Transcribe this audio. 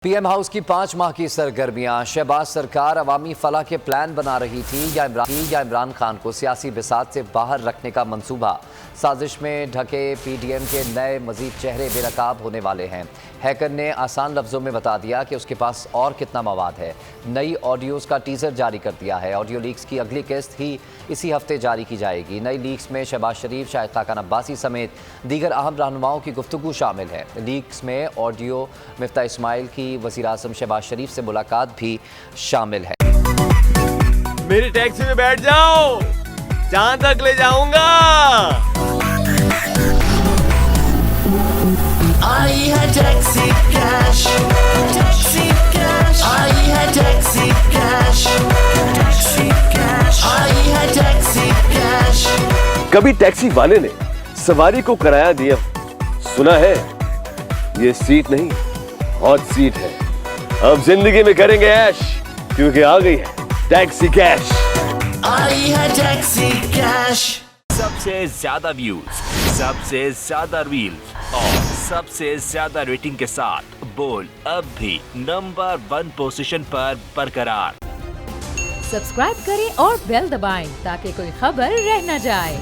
PM house की 5 माह की सरगर्मियां। शहबाज सरकार अवामी फलाह के प्लान बना रही थी या इमरान खान को सियासी बिसात से बाहर रखने का मंसूबा। साजिश में ढके पीडीएम के नए मजीद चेहरे बेनकाब होने वाले हैं। हैकर ने आसान लफ्जों में बता दिया कि उसके पास और कितना मवाद है। नई ऑडियोज़ का टीज़र जारी कर दिया है। ऑडियो लीक्स की अगली किस्त ही इसी हफ्ते जारी की जाएगी। नई लीक्स में शहबाज शरीफ, शाहिद खाकान अब्बासी समेत दीगर अहम रहनुमाओं की गुफ्तगू शामिल है। लीक्स में ऑडियो मिफ्ता इस्माइल की वज़ीर आज़म शहबाज शरीफ से मुलाकात भी शामिल है। मेरी टैक्सी में बैठ जाओ, जहां तक ले जाऊंगा। आई है टैक्सी कैश, टैक्सी कैश, आई है टैक्सी कैश, टैक्सी कैश, आई है टैक्सी कैश। कभी टैक्सी वाले ने सवारी को किराया दिया, सुना है ये सीट नहीं हॉट सीट है। अब जिंदगी में करेंगे ऐश, क्योंकि आ गई है टैक्सी कैश। आई है टैक्सी कैश। सबसे ज्यादा व्यूज, सबसे ज्यादा रील्स और सबसे ज्यादा रेटिंग के साथ बोल अब भी नंबर 1 पोजीशन पर बरकरार। सब्सक्राइब करें और बेल दबाएं ताकि कोई खबर रह न जाए।